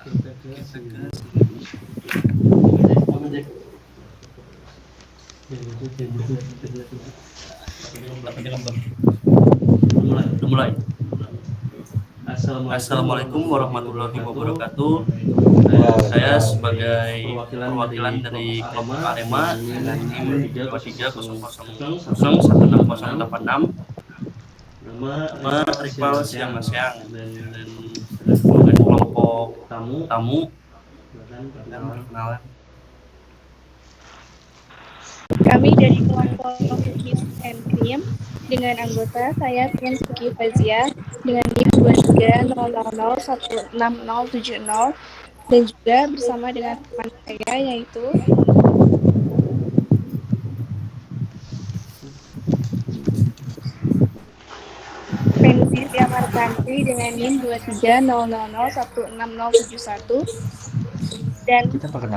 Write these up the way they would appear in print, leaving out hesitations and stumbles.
kita ke udah mulai. Assalamualaikum warahmatullahi wabarakatuh. Saya sebagai perwakilan dari kelompok Arema dengan NIM 2300001686. Nama Rival Siang Masyang dan sebagai kelompok tamu dan perkenalan. Kami dari kelompok Cookies and Cream dengan anggota saya Tian Suki Fazia dengan NIM 230000166070 dan juga bersama dengan teman saya yaitu Pensi Siamartanti dengan NIM 230000166071 dan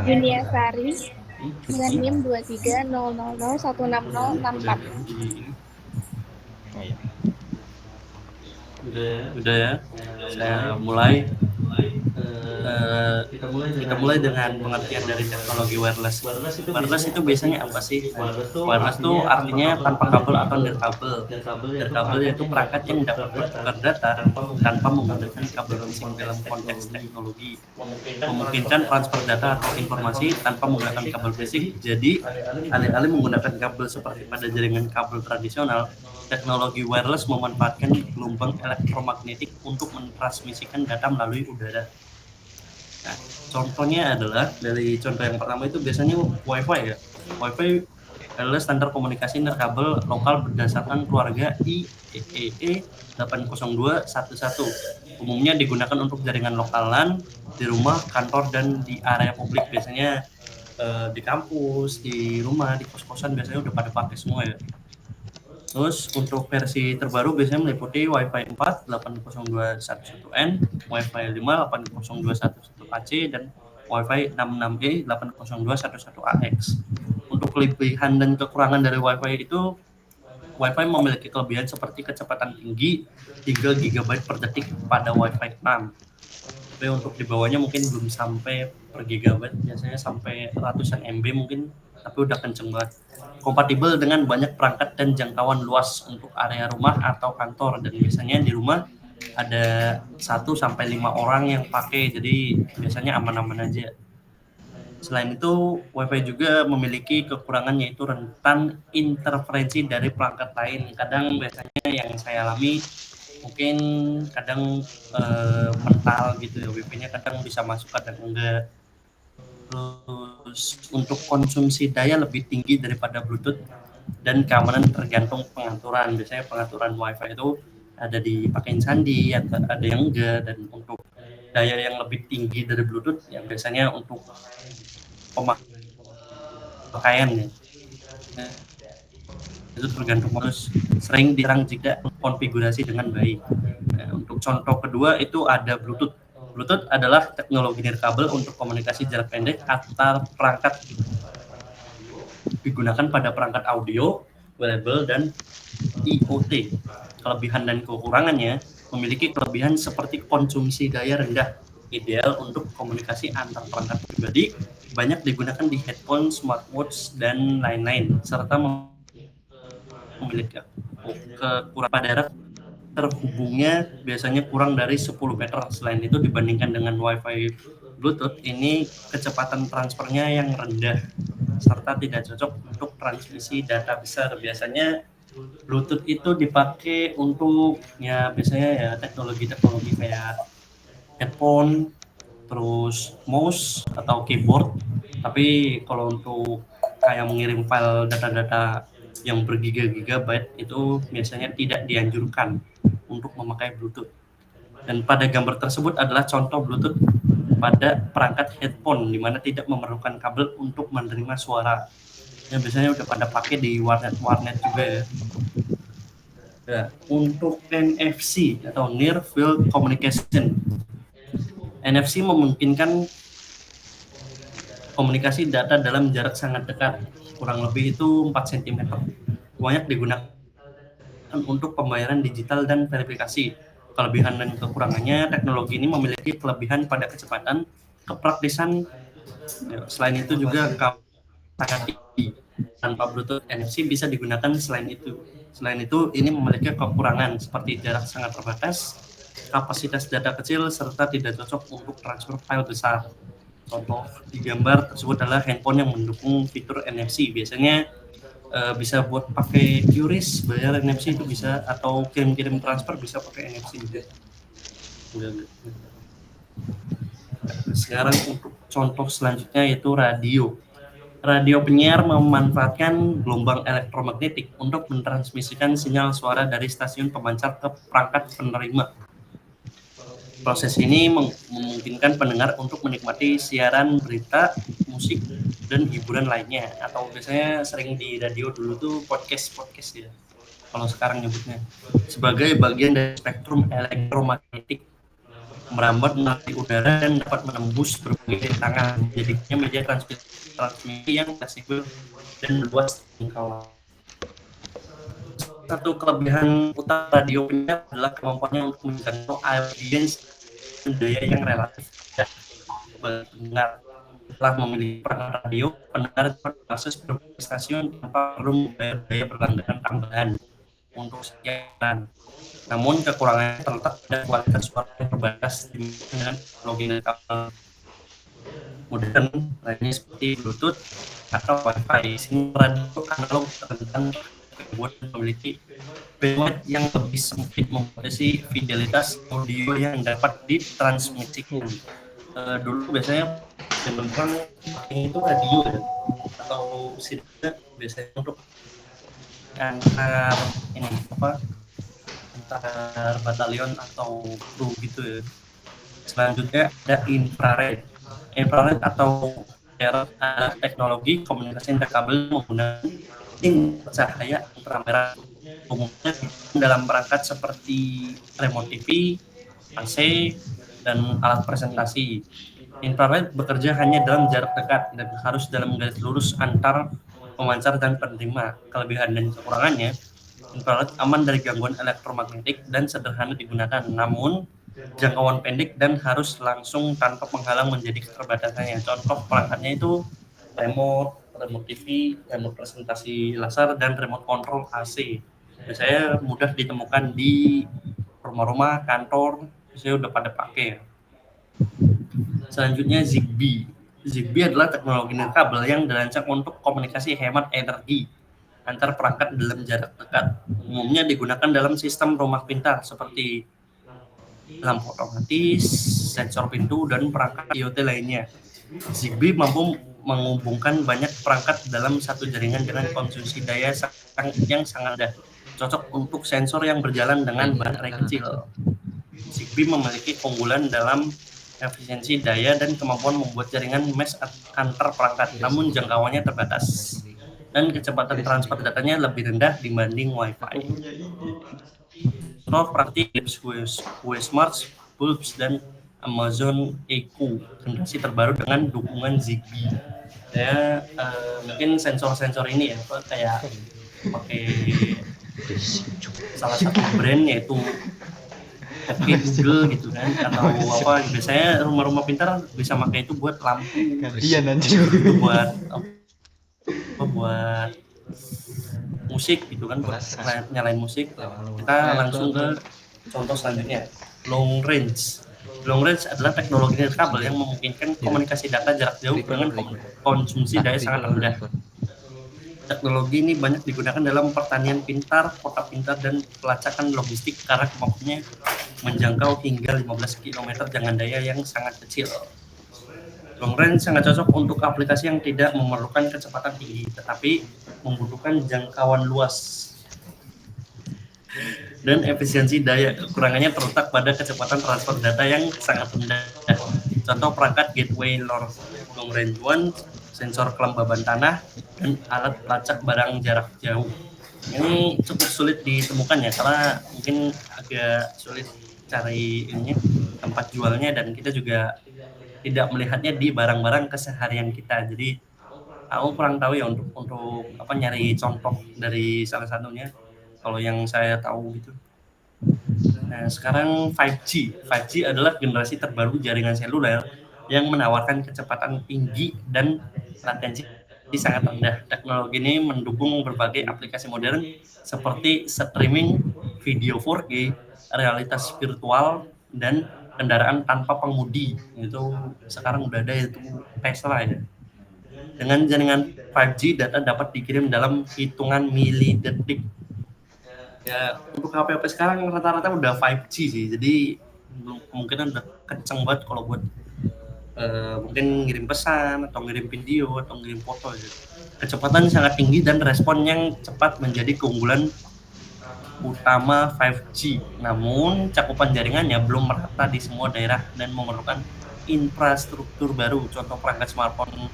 Yunia Sari dengan NIM 230000166064. Udah ya, saya mulai. Kita mulai dengan pengertian dari teknologi wireless. Wireless itu biasanya apa sih? Wireless itu artinya tanpa kabel atau nirkabel. Nirkabel yaitu perangkat yang dapat bertukar data tanpa menggunakan kabel fisik dalam konteks teknologi. Memungkinkan transfer data atau informasi tanpa menggunakan kabel fisik. Jadi, alih-alih menggunakan kabel seperti pada jaringan kabel tradisional, teknologi wireless memanfaatkan gelombang elektromagnetik untuk mentransmisikan data melalui udara. Nah, contohnya adalah dari contoh yang pertama itu biasanya WiFi ya. WiFi adalah standar komunikasi nirkabel lokal berdasarkan keluarga IEEE 802.11. Umumnya digunakan untuk jaringan lokal LAN di rumah, kantor, dan di area publik. Biasanya di kampus, di rumah, di kos-kosan biasanya udah pada pakai semua ya. Terus untuk versi terbaru biasanya meliputi Wi-Fi 4 802.11n, Wi-Fi 5 802.11ac dan Wi-Fi 66e 802.11ax. Untuk kelebihan dan kekurangan dari Wi-Fi itu, Wi-Fi memiliki kelebihan seperti kecepatan tinggi 3 GB per detik pada Wi-Fi 6. Tapi untuk di bawahnya mungkin belum sampai per gigabyte, biasanya sampai ratusan MB mungkin, tapi udah kenceng banget. Kompatibel dengan banyak perangkat dan jangkauan luas untuk area rumah atau kantor, dan biasanya di rumah ada 1-5 orang yang pakai, jadi biasanya aman-aman aja. Selain itu, Wi-Fi juga memiliki kekurangan yaitu rentan interferensi dari perangkat lain. Kadang biasanya yang saya alami mungkin kadang mental gitu ya, Wi-Fi-nya kadang bisa masuk kadang enggak. Terus untuk konsumsi daya lebih tinggi daripada Bluetooth dan keamanan tergantung pengaturan. Biasanya pengaturan Wi-Fi itu ada dipakein sandi, ada yang enggak, dan untuk daya yang lebih tinggi dari Bluetooth yang biasanya untuk pemakaian ya. Itu tergantung, harus sering dirang jika konfigurasi dengan baik. Nah, untuk contoh kedua itu ada Bluetooth. Bluetooth adalah teknologi nirkabel untuk komunikasi jarak pendek antar perangkat, digunakan pada perangkat audio, wearable, dan IoT. Kelebihan dan kekurangannya, memiliki kelebihan seperti konsumsi daya rendah, ideal untuk komunikasi antar perangkat pribadi, banyak digunakan di headphone, smartwatch, dan lain-lain, serta memiliki kekurangan darat terhubungnya biasanya kurang dari 10 meter. Selain itu, dibandingkan dengan Wi-Fi Bluetooth, ini kecepatan transfernya yang rendah serta tidak cocok untuk transmisi data besar. Biasanya Bluetooth itu dipakai untuk ya biasanya ya teknologi-teknologi kayak headphone, terus mouse atau keyboard. Tapi kalau untuk kayak mengirim file data-data yang bergiga-gigabyte itu biasanya tidak dianjurkan untuk memakai Bluetooth. Dan pada gambar tersebut adalah contoh Bluetooth pada perangkat headphone di mana tidak memerlukan kabel untuk menerima suara. Ya biasanya udah pada pakai di warnet juga ya. Ya, untuk NFC atau Near Field Communication. NFC memungkinkan komunikasi data dalam jarak sangat dekat, kurang lebih itu 4 cm. Banyak digunakan untuk pembayaran digital dan verifikasi. Kelebihan dan kekurangannya, teknologi ini memiliki kelebihan pada kecepatan kepraktisan. Selain itu juga sangat tinggi. Tanpa Bluetooth NFC bisa digunakan selain itu. Selain itu, ini memiliki kekurangan seperti jarak sangat terbatas, kapasitas data kecil, serta tidak cocok untuk transfer file besar. Contoh di gambar tersebut adalah handphone yang mendukung fitur NFC. Biasanya bisa buat pakai QRIS, bayar NFC itu bisa, atau kirim-kirim transfer bisa pakai NFC juga. Sekarang untuk contoh selanjutnya yaitu radio. Radio penyiar memanfaatkan gelombang elektromagnetik untuk mentransmisikan sinyal suara dari stasiun pemancar ke perangkat penerima. Proses ini memungkinkan pendengar untuk menikmati siaran berita, musik, dan hiburan lainnya. Atau biasanya sering di radio dulu tuh podcast ya. Kalau sekarang nyebutnya. Sebagai bagian dari spektrum elektromagnetik merambat melalui udara dan dapat menembus berbagai rintangan, jadinya media transmisi yang fleksibel dan luas jangkauan. Satu kelebihan utama radio penyiar adalah kemampuannya untuk menjangkau audiens dengan daya yang relatif bagi pendengar. Setelah memilih perangkat radio, pendengar dapat akses berbagai stasiun tanpa perlu membayar biaya berlangganan tambahan untuk siaran. Namun kekurangannya terletak pada kualitas suara yang terbatas dengan teknologi modern lainnya seperti Bluetooth atau Wi-Fi. Sinyal radio analog terkadang memiliki bandwidth yang lebih sempit, membatasi fidelitas audio yang dapat ditransmisikan. Dulu biasanya teman-teman itu radio ya, atau sidak biasanya untuk antar ini antar batalion atau kru gitu ya. Selanjutnya ada infrared. Infrared atau teknologi komunikasi interkabel menggunakan cahaya inframerah, umumnya dalam perangkat seperti remote TV, AC, dan alat presentasi. Infrared bekerja hanya dalam jarak dekat dan harus dalam garis lurus antar pemancar dan penerima. Kelebihan dan kekurangannya, infrared aman dari gangguan elektromagnetik dan sederhana digunakan, namun jangkauan pendek dan harus langsung tanpa penghalang menjadi keterbatasannya. Contoh perangkatnya itu remote TV, remote presentasi laser, dan remote control AC. Biasanya mudah ditemukan di rumah-rumah, kantor, biasanya udah pada pakai. Selanjutnya Zigbee. Zigbee adalah teknologi nirkabel yang dirancang untuk komunikasi hemat energi antar perangkat dalam jarak dekat. Umumnya digunakan dalam sistem rumah pintar seperti lampu otomatis, sensor pintu, dan perangkat IoT lainnya. Zigbee mampu menghubungkan banyak perangkat dalam satu jaringan dengan konsumsi daya yang sangat rendah, cocok untuk sensor yang berjalan dengan baterai kecil. Zigbee memiliki keunggulan dalam efisiensi daya dan kemampuan membuat jaringan mesh antar perangkat, namun jangkauannya terbatas dan kecepatan transfer datanya lebih rendah dibanding Wi-Fi. Contoh praktik Wesmart, Bulbs, dan Amazon Echo generasi terbaru dengan dukungan Zigbee. Ya, mungkin sensor-sensor ini ya, kayak pakai salah satu brand yaitu pakai Google gitu kan, atau apa, biasanya rumah-rumah pintar bisa pakai itu buat lampu, itu buat musik gitu kan, buat nyalain musik. Kita langsung ke contoh selanjutnya, long range. Long range adalah teknologi nirkabel yang memungkinkan komunikasi data jarak jauh dengan konsumsi daya sangat rendah. Teknologi ini banyak digunakan dalam pertanian pintar, kota pintar, dan pelacakan logistik karena kemampuannya menjangkau hingga 15 km dengan daya yang sangat kecil. Long range sangat cocok untuk aplikasi yang tidak memerlukan kecepatan tinggi, tetapi membutuhkan jangkauan luas dan efisiensi daya. Kekurangannya terletak pada kecepatan transfer data yang sangat rendah. Contoh perangkat gateway long range one, sensor kelembaban tanah, dan alat pelacak barang jarak jauh. Ini cukup sulit ditemukan ya, karena mungkin agak sulit cari ininya, tempat jualnya, dan kita juga tidak melihatnya di barang-barang keseharian kita. Jadi aku kurang tahu ya untuk apa nyari contoh dari salah satunya. Kalau yang saya tahu gitu. Nah, sekarang 5G. 5G adalah generasi terbaru jaringan seluler yang menawarkan kecepatan tinggi dan latensi sangat rendah. Teknologi ini mendukung berbagai aplikasi modern seperti streaming video 4K, realitas virtual, dan kendaraan tanpa pengemudi. Itu sekarang udah ada, itu Tesla ya. Dengan jaringan 5G, data dapat dikirim dalam hitungan milidetik. Ya, untuk HP-HP sekarang rata-rata udah 5G sih, jadi kemungkinan udah kenceng banget kalau buat mungkin ngirim pesan atau ngirim video atau ngirim foto gitu. Kecepatan sangat tinggi dan respon yang cepat menjadi keunggulan utama 5G. Namun cakupan jaringannya belum merata di semua daerah dan memerlukan infrastruktur baru. Contoh perangkat smartphone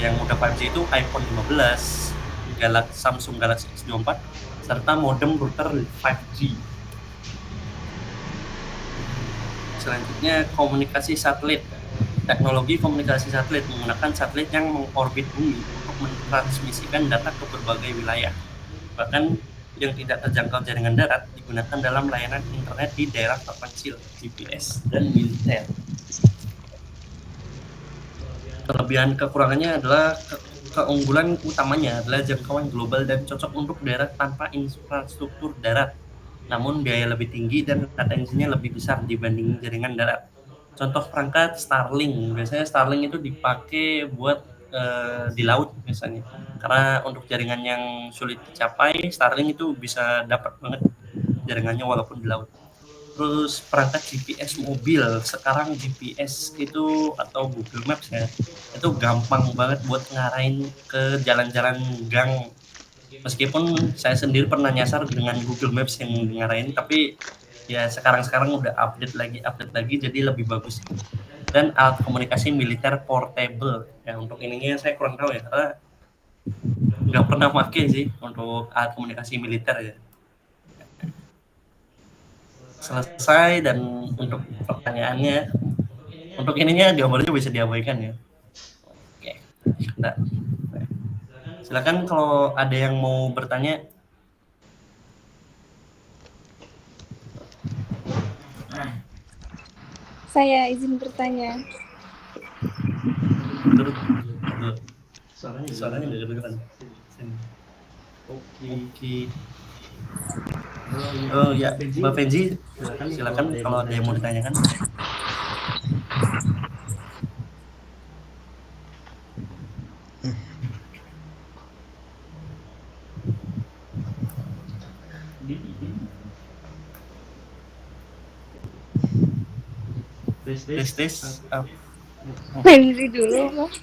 yang udah 5G itu iPhone 15, Samsung Galaxy S24, serta modem router 5G. Selanjutnya, komunikasi satelit. Teknologi komunikasi satelit menggunakan satelit yang mengorbit bumi untuk mentransmisikan data ke berbagai wilayah. Bahkan yang tidak terjangkau jaringan darat digunakan dalam layanan internet di daerah terpencil, GPS, dan militer. Kelebihan kekurangannya adalah keunggulan utamanya adalah jangkauan global dan cocok untuk daerah tanpa infrastruktur darat. Namun biaya lebih tinggi dan latensinya lebih besar dibanding jaringan darat. Contoh perangkat Starlink, biasanya Starlink itu dipakai buat di laut biasanya. Karena untuk jaringan yang sulit dicapai, Starlink itu bisa dapat banget jaringannya walaupun di laut. Terus perangkat GPS mobil, sekarang GPS itu atau Google Maps ya, itu gampang banget buat ngarahin ke jalan-jalan gang. Meskipun saya sendiri pernah nyasar dengan Google Maps yang ngarahin, tapi ya sekarang udah update lagi jadi lebih bagus. Dan alat komunikasi militer portable, ya untuk ininya saya kurang tahu ya, karena nggak pernah pakai sih untuk alat komunikasi militer ya. Selesai. Dan untuk pertanyaannya, untuk ininya gambarnya bisa diabaikan ya. Oke, nah, silakan kalau ada yang mau bertanya. Saya izin bertanya. Suaranya nggak kedengeran. Oke. Oh ya, Mbak Fenzi, silakan kalau ada yang mau ditanyakan. Tes. Fenzi dulu, Mas.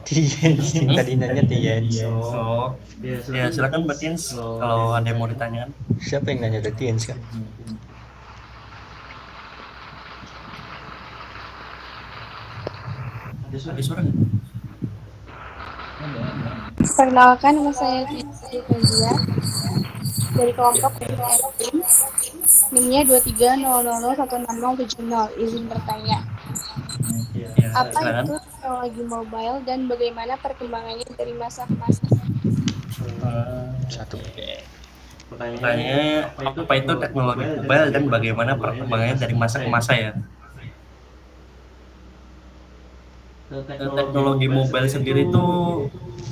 Tiens, tadi nanya Tiens. Oh, ya silakan Mbak Tiens kalau ada yang mau ditanyakan. Siapa yang nanya ke Tiens kan? Ada suara nggak? Perkenalkan, nama saya Tizi Fazia dari kelompok NIM. NIM-nya 23001670. Izin bertanya. Ya, Apa silakan. itu teknologi mobile dan bagaimana perkembangannya dari masa ke masa? Satu. Pertanyaannya, apa itu teknologi mobile dan bagaimana perkembangannya dari masa ke masa ya? Teknologi mobile sendiri itu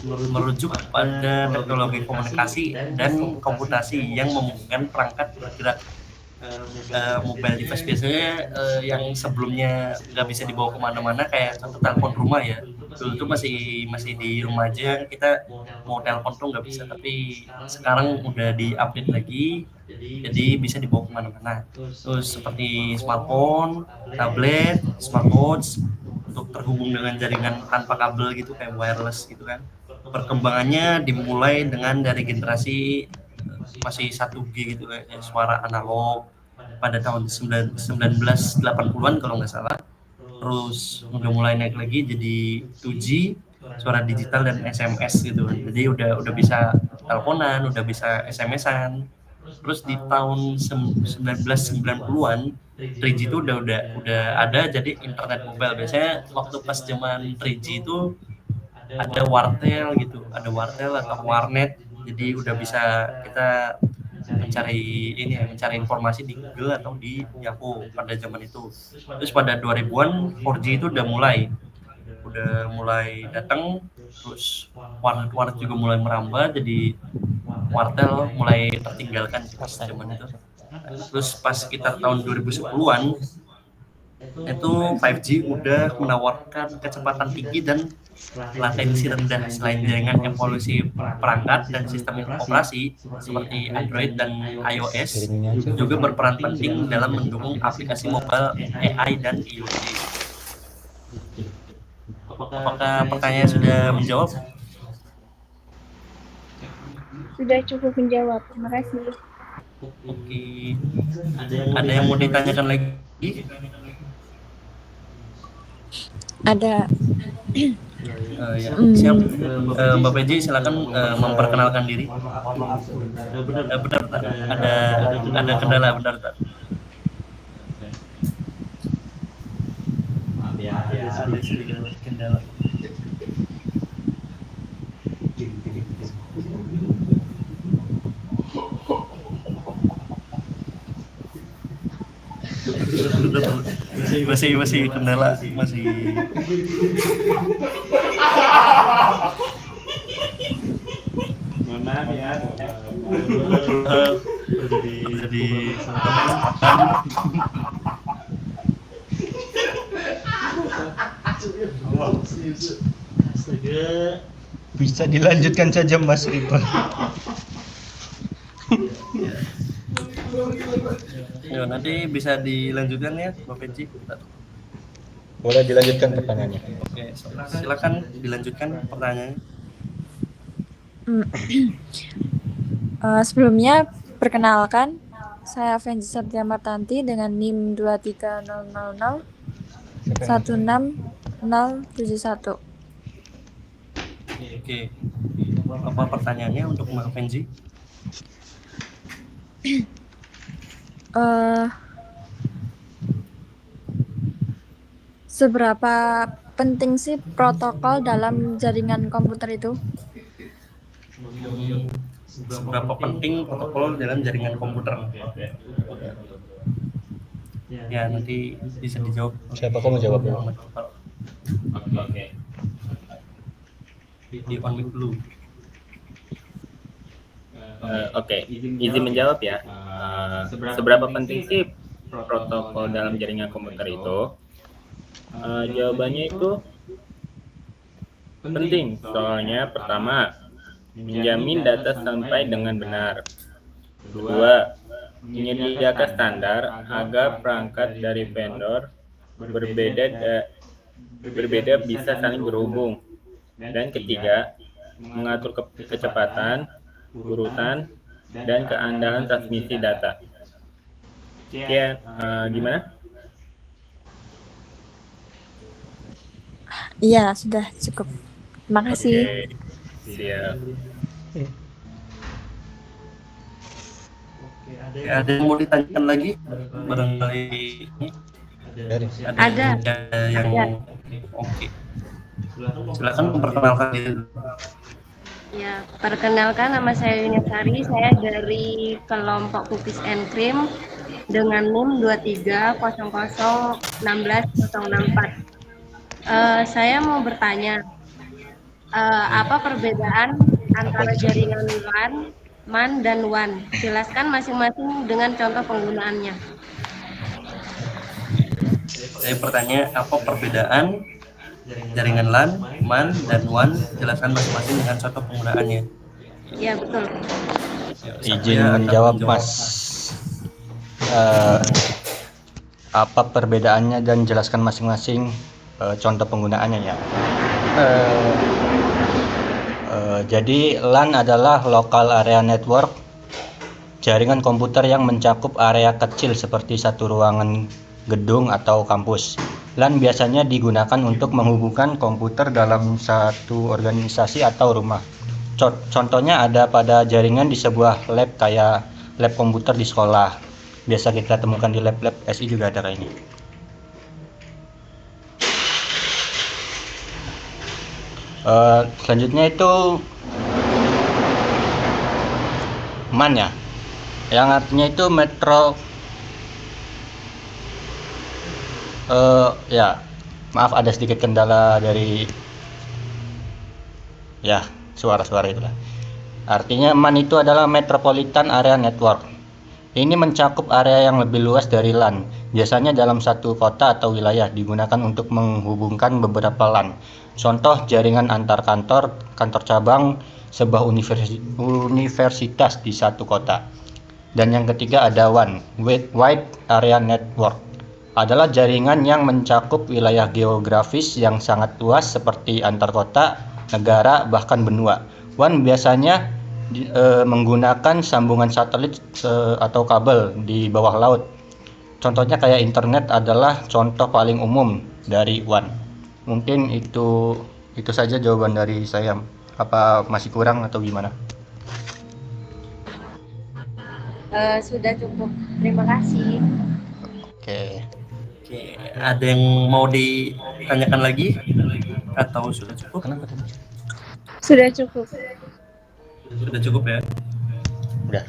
merujuk pada teknologi komunikasi dan komputasi yang memungkinkan perangkat bergerak. Mobile device biasanya yang sebelumnya nggak bisa dibawa kemana-mana, kayak contoh telepon rumah ya. Dulu tuh masih di rumah aja kita mau telepon tuh nggak bisa, tapi sekarang udah di-update lagi jadi bisa dibawa kemana-mana. Terus seperti smartphone, tablet, smartwatch untuk terhubung dengan jaringan tanpa kabel gitu, kayak wireless gitu kan. Perkembangannya dimulai dari generasi masih 1G gitu, kayak suara analog pada tahun 1980-an kalau nggak salah. Terus udah mulai naik lagi jadi 2G, suara digital dan SMS gitu. Jadi udah bisa teleponan, udah bisa SMS-an. Terus di tahun 1990-an 3G itu udah ada, jadi internet mobile. Biasanya waktu pas zaman 3G itu ada wartel gitu, ada wartel atau warnet. Jadi udah bisa kita mencari informasi di Google atau di Yahoo pada zaman itu. Terus pada 2000-an 4G itu udah mulai datang, terus warnet juga mulai merambah, jadi wartel mulai tertinggalkan pas zaman itu. Terus pas sekitar tahun 2010-an itu 5G udah menawarkan kecepatan tinggi dan latensi rendah. Selain jaringan, evolusi perangkat dan sistem operasi seperti Android dan iOS juga berperan penting dalam mendukung aplikasi mobile, AI, dan IoT. Apakah pertanyaan sudah menjawab? Sudah cukup menjawab. Terima kasih. Oke. Ada yang mau ditanyakan lagi? Ada. Ya, siap. Mbak Peji, silakan memperkenalkan diri. Benar, Pak. Ada kendala, benar, Pak. Ada sedikit kendala. masih kendala, masih. Mohon maaf ya. Jadi Bisa dilanjutkan saja Mas Ripon. ya, nanti bisa dilanjutkan ya, Mbak Peji. Boleh dilanjutkan pertanyaannya. Oke, silakan dilanjutkan pertanyaannya. Sebelumnya perkenalkan, saya Fenzi Satya Martanti dengan NIM 23000 16071. Oke. Apa pertanyaannya untuk Mbak Fenzi? Seberapa penting sih protokol dalam jaringan komputer itu? Seberapa penting protokol dalam jaringan komputer? Ya, nanti bisa dijawab. Siapa kamu jawab? Oke. Di on mic dulu. Oke, izin menjawab ya. Seberapa penting sih protokol dalam jaringan komputer itu? Jawabannya itu penting. Soalnya pertama, menjamin data sampai dengan benar. Kedua, menyediakan standar agar perangkat dari vendor berbeda bisa saling berhubung. Dan ketiga, mengatur kecepatan, urutan, dan keandalan transmisi data. Oke, gimana? Iya, sudah cukup. Terima kasih. Oke, siap. Ada yang mau ditanyakan lagi? Barangkali Ada. yang oke. Silakan memperkenalkan diri. Ya, perkenalkan nama saya Yuni Sari, saya dari kelompok Cookies and Cream dengan NIM 230016064. Saya mau bertanya, apa perbedaan antara jaringan LAN, MAN, dan WAN? Jelaskan masing-masing dengan contoh penggunaannya. Saya bertanya, apa perbedaan jaringan LAN, MAN, dan WAN? Jelaskan masing-masing dengan contoh penggunaannya. Ya, betul. Izin menjawab Mas. Apa perbedaannya dan jelaskan masing-masing contoh penggunaannya ya. Jadi LAN adalah Local Area Network, jaringan komputer yang mencakup area kecil seperti satu ruangan gedung atau kampus. LAN biasanya digunakan untuk menghubungkan komputer dalam satu organisasi atau rumah. Contohnya ada pada jaringan di sebuah lab kayak lab komputer di sekolah. Biasa kita temukan di lab-lab SI juga ada kayak ini. Selanjutnya itu MAN ya. yang artinya itu metro ya maaf ada sedikit kendala dari ya suara-suara itulah. Artinya MAN itu adalah Metropolitan Area Network. Ini mencakup area yang lebih luas dari LAN. Biasanya dalam satu kota atau wilayah digunakan untuk menghubungkan beberapa LAN. Contoh jaringan antar kantor, kantor cabang, sebuah universitas di satu kota. Dan yang ketiga ada WAN, Wide Area Network. Adalah jaringan yang mencakup wilayah geografis yang sangat luas seperti antar kota, negara, bahkan benua. WAN biasanya menggunakan sambungan satelit atau kabel di bawah laut. Contohnya kayak internet adalah contoh paling umum dari WAN. Mungkin itu saja jawaban dari saya. Apa masih kurang atau gimana? Sudah cukup. Terima kasih. Oke. Oke, ada yang mau ditanyakan lagi atau sudah cukup? Sudah cukup. Sudah cukup ya. Udah.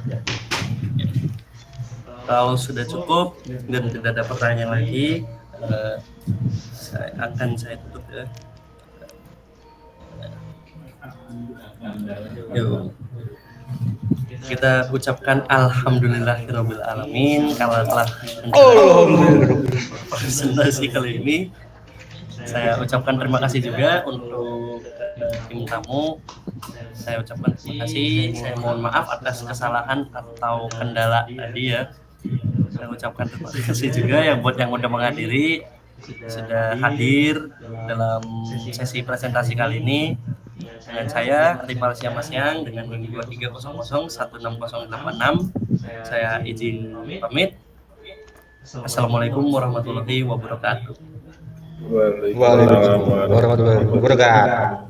Kalau sudah cukup dan tidak ada pertanyaan lagi, saya tutup ya. Yuk. Kita ucapkan alhamdulillahirabbil alamin kalau telah presentasi kali ini. Saya ucapkan terima kasih juga untuk tim tamu. Saya ucapkan terima kasih. Saya mohon maaf atas kesalahan atau kendala tadi ya. Saya ucapkan terima kasih juga yang buat yang udah menghadiri, sudah hadir dalam sesi presentasi kali ini. Dengan saya Rival Siamasyang dengan NIM 23001606. Saya izin pamit. Assalamualaikum warahmatullahi wabarakatuh. Waalaikumsalam warahmatullahi wabarakatuh.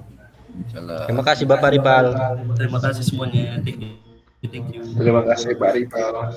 Terima kasih Bapak Ripal. Terima kasih semuanya. Thank you. Terima kasih Pak Ripal.